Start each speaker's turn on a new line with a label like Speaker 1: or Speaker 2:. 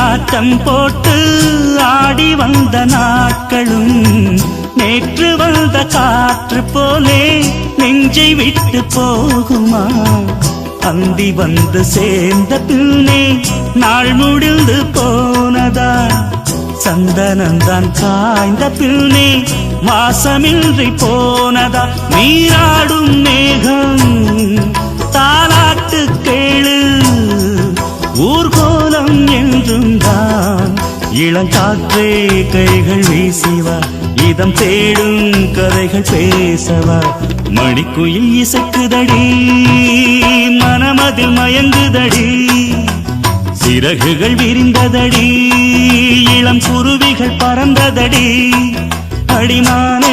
Speaker 1: ஆட்டம் போட்டு ஆடி வந்த நாட்களும் நேற்று வந்த காற்று போலே நெஞ்சை விட்டு போகுமா? அந்தி வந்து சேர்ந்த பின்னே நாள் முடிந்து போனதா? சந்தனந்தான் காய்ந்த பின்னே மாசமின்றி போனதா? நீராடும் மேகம் தாலாட்டு கேளு, ஊர்கோலம் என்றும் தான். இளங்காற்றே கைகள் வீசிவா, இதம் தேடும் கதைகள் பேசவா. மணிக்குயில் இசைக்குதடி, மனமதில் மயங்குதடி. சிறகுகள் விரிந்ததடி, இளம் குருவிகள் பறந்ததடி. அடிமான